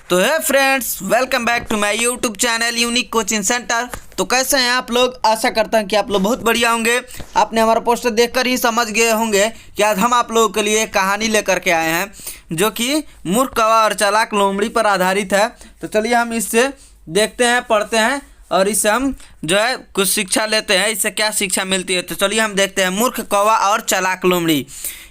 तो है friends, welcome back to my YouTube channel unique coaching centre. तो कैसे हैं आप लोग? आशा करता हूं कि आप लोग बहुत बढ़िया होंगे। आपने हमारा पोस्टर देखकर ही समझ गए होंगे कि आज हम आप लोगों के लिए कहानी लेकर के आए हैं जो कि मूर्ख कौवा और चालाक लोमड़ी पर आधारित है। तो चलिए हम इससे देखते हैं, पढ़ते हैं और इससे हम जो है कुछ शिक्षा लेते हैं। इससे क्या शिक्षा मिलती है तो चलिए हम देखते हैं। मूर्ख कौवा और चालाक लोमड़ी।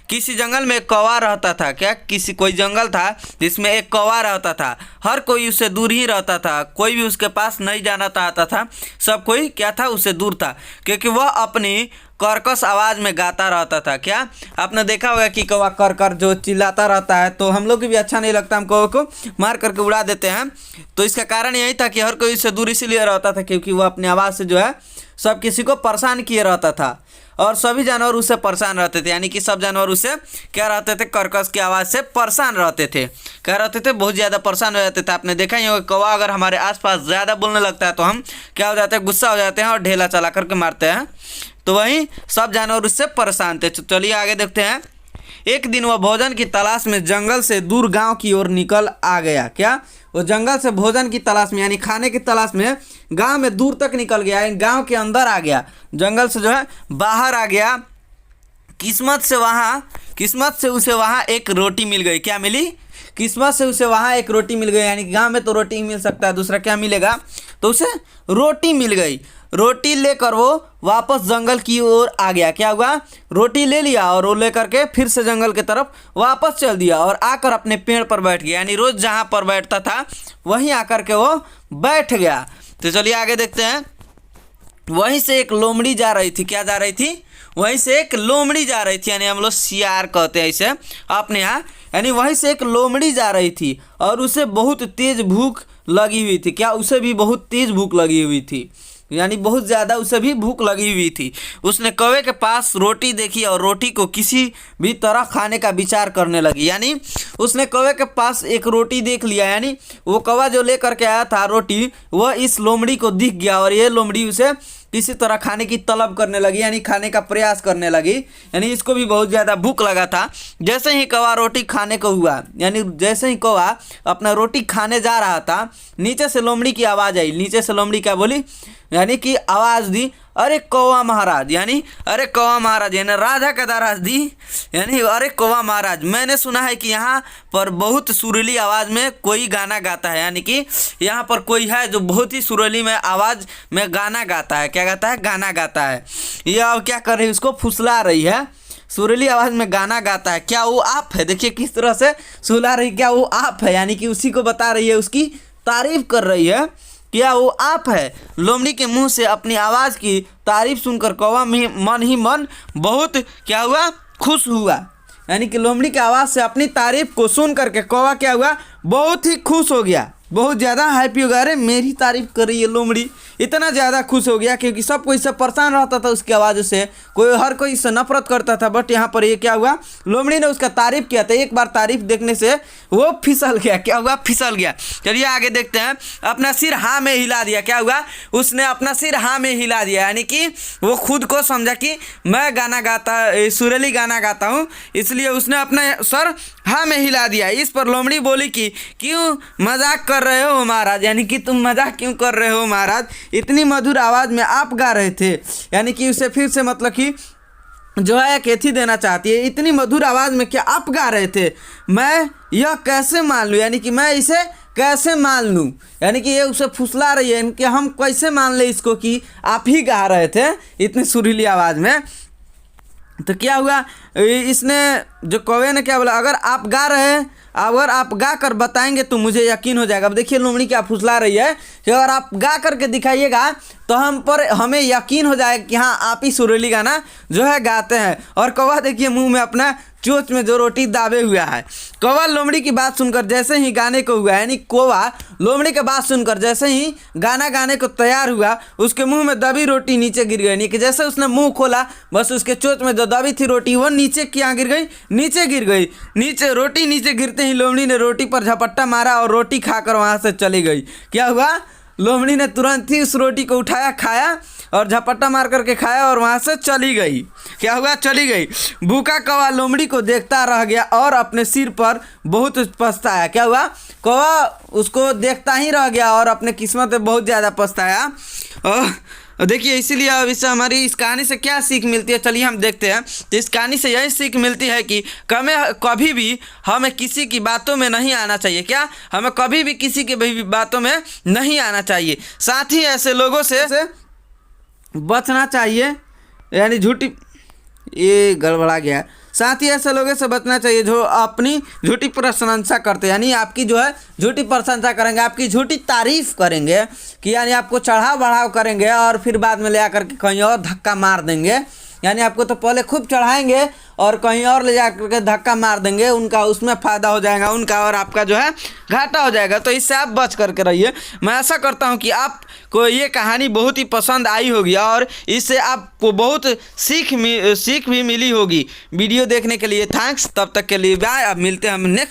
किसी जंगल में एक कौवा रहता था। क्या कोई जंगल था जिसमें एक कौवा रहता था। हर कोई उससे दूर ही रहता था, कोई भी उसके पास नहीं जाना चाहता था। सब कोई क्या था, उससे दूर था, क्योंकि वह अपनी कर्कश आवाज़ में गाता रहता था। क्या आपने देखा होगा कि कौवा कर कर जो चिल्लाता रहता है, तो हम लोग को भी अच्छा नहीं लगता, हम कौवे को मार करके उड़ा देते हैं। तो इसका कारण यही था कि हर कोई उससे दूर इसीलिए रहता था क्योंकि वह अपनी आवाज़ से जो है सब किसी को परेशान किए रहता था और सभी जानवर उससे परेशान रहते थे। यानी कि सब जानवर उससे क्या रहते थे, कर्कश की आवाज़ से परेशान रहते थे। क्या रहते थे, बहुत ज़्यादा परेशान हो जाते थे। आपने देखा ही होगा कौवा अगर हमारे आसपास ज़्यादा बोलने लगता है तो हम क्या हो जाते हैं, गुस्सा हो जाते हैं और ढेला चला करके मारते हैं। तो वहीं सब जानवर उससे परेशान थे। चलिए आगे देखते हैं। एक दिन वह भोजन की तलाश में जंगल से दूर गांव की ओर निकल आ गया। क्या वो जंगल से भोजन की तलाश में यानी खाने की तलाश में गांव में दूर तक निकल गया, गांव के अंदर आ गया, जंगल से जो है बाहर आ गया। किस्मत से उसे वहाँ एक रोटी मिल गई। क्या मिली? किस्मत से उसे वहाँ एक रोटी मिल गई। यानी गांव में तो रोटी ही मिल सकता है, दूसरा क्या मिलेगा, तो उसे रोटी मिल गई। रोटी लेकर वो वापस जंगल की ओर आ गया। क्या हुआ, रोटी ले लिया और वो लेकर के फिर से जंगल की तरफ वापस चल दिया और आकर अपने पेड़ पर बैठ गया। यानी रोज जहाँ पर बैठता था वहीं आकर के वो बैठ गया। तो चलिए आगे देखते हैं। वहीं से एक लोमड़ी जा रही थी। क्या जा रही थी? वहीं से एक लोमड़ी जा रही थी, यानी हम लोग सियार कहते हैं इसे अपने यहाँ। यानी वहीं से एक लोमड़ी जा रही थी और उसे बहुत तेज भूख लगी हुई थी। क्या उसे भी बहुत तेज भूख लगी हुई थी, यानी बहुत ज़्यादा उसे भी भूख लगी हुई थी। उसने कौवे के पास रोटी देखी और रोटी को किसी भी तरह खाने का विचार करने लगी। यानी उसने कौवे के पास एक रोटी देख लिया, यानी वो कौवा जो लेकर के आया था रोटी, वह इस लोमड़ी को दिख गया और ये लोमड़ी उसे किसी तरह खाने की तलब करने लगी, यानी खाने का प्रयास करने लगी। यानी इसको भी बहुत ज़्यादा भूख लगा था। जैसे ही कौवा रोटी खाने को हुआ, यानी जैसे ही कौवा अपना रोटी खाने जा रहा था, नीचे से लोमड़ी की आवाज़ आई। नीचे से लोमड़ी क्या बोली, यानी कि आवाज़ दी, अरे कौवा महाराज, यानी अरे कौवा महाराज, यानी राजा का दाराज दी, यानी अरे कौवा महाराज, मैंने सुना है कि यहाँ पर बहुत सुरीली आवाज़ में कोई गाना गाता है। यानी कि यहाँ पर कोई है जो बहुत ही सुरीली में आवाज़ में गाना गाता है। क्या गाता है? गाना गाता है। ये अब क्या कर रही है, उसको फुसला रही है, सुरीली आवाज़ में गाना गाता है। क्या वो आप है? देखिए किस तरह से सुला रही, क्या वो आप है? यानी कि उसी को बता रही है, उसकी तारीफ कर रही है। क्या वो आप है? लोमड़ी के मुंह से अपनी आवाज़ की तारीफ सुनकर कौवा मन ही मन बहुत क्या हुआ, खुश हुआ। यानी कि लोमड़ी की आवाज़ से अपनी तारीफ को सुन करके कौवा क्या हुआ, बहुत ही खुश हो गया, बहुत ज़्यादा हैप्पी हो गया। अरे मेरी तारीफ कर रही है लोमड़ी, इतना ज़्यादा खुश हो गया क्योंकि सब कोई इससे परेशान रहता था उसकी आवाज़ से, हर कोई इससे नफरत करता था। बट यहाँ पर ये क्या हुआ, लोमड़ी ने उसका तारीफ किया था। एक बार तारीफ देखने से वो फिसल गया। क्या हुआ? फिसल गया। चलिए आगे देखते हैं। अपना सिर हाँ में हिला दिया। क्या हुआ? उसने अपना सिर हाँ में हिला दिया, यानी कि वो खुद को समझा कि मैं गाना गाता, सुरीली गाना गाता हूँ, इसलिए उसने अपना सर हाँ में हिला दिया। इस पर लोमड़ी बोली कि क्यों मजाक कर रहे हो महाराज, यानी कि तुम मजाक क्यों कर रहे हो महाराज, इतनी मधुर आवाज़ में आप गा रहे थे। यानी कि उसे फिर से मतलब कि जो है एक एथी देना चाहती है, इतनी मधुर आवाज़ में क्या आप गा रहे थे, मैं यह कैसे मान लूँ, यानी कि मैं इसे कैसे मान लूँ। यानी कि ये उसे फुसला रही है कि हम कैसे मान लें इसको कि आप ही गा रहे थे इतनी सुरीली आवाज़ में। तो क्या हुआ, इसने जो कौवे ने क्या बोला, अगर आप गा कर बताएंगे तो मुझे यकीन हो जाएगा। अब देखिए लोमड़ी क्या फुसला रही है कि अगर आप गा करके दिखाइएगा तो हमें यकीन हो जाएगा कि हाँ आप ही सुरीली गाना जो है गाते हैं। और कौवा देखिए मुंह में अपना चोंच में जो रोटी दाबे हुआ है। कौवा लोमड़ी की बात सुनकर जैसे ही गाने को हुआ, यानी कौवा लोमड़ी की बात सुनकर जैसे ही गाना गाने को तैयार हुआ, उसके मुंह में दबी रोटी नीचे गिर गई। यानी कि जैसे उसने मुंह खोला, बस उसके चोंच में जो दबी थी रोटी वो नीचे क्या गिर गई, नीचे गिर गई। रोटी नीचे गिरते ही लोमड़ी ने रोटी पर झपट्टा मारा और रोटी खाकर वहाँ से चली गई। क्या हुआ, लोमड़ी ने तुरंत ही उस रोटी को उठाया, खाया और झपट्टा मार करके खाया और वहाँ से चली गई। क्या हुआ? चली गई। भूखा कौवा लोमड़ी को देखता रह गया और अपने सिर पर बहुत पछताया। क्या हुआ? कौवा उसको देखता ही रह गया और अपने किस्मत में बहुत ज़्यादा पछताया। और देखिए, इसीलिए अब इससे हमारी इस कहानी से क्या सीख मिलती है, चलिए हम देखते हैं। तो इस कहानी से यही सीख मिलती है कि कभी भी हमें किसी की बातों में नहीं आना चाहिए। क्या? हमें कभी भी किसी की भी बातों में नहीं आना चाहिए। साथ ही ऐसे लोगों से बचना चाहिए, यानी झूठी, ये गड़बड़ा गया। साथ ही ऐसे लोगों से बचना चाहिए जो अपनी झूठी प्रशंसा करते हैं, यानी आपकी जो है झूठी प्रशंसा करेंगे, आपकी झूठी तारीफ करेंगे, कि यानी आपको चढ़ाव बढ़ाव करेंगे और फिर बाद में ले आकर के कहीं और धक्का मार देंगे। यानी आपको तो पहले खूब चढ़ाएंगे और कहीं और ले जा करके धक्का मार देंगे, उनका उसमें फ़ायदा हो जाएगा उनका और आपका जो है घाटा हो जाएगा। तो इससे आप बच करके रहिए। मैं आशा करता हूँ कि आपको ये कहानी बहुत ही पसंद आई होगी और इससे आपको बहुत सीख भी मिली होगी। वीडियो देखने के लिए थैंक्स। तब तक के लिए बाय। अब मिलते हैं हम नेक्स्ट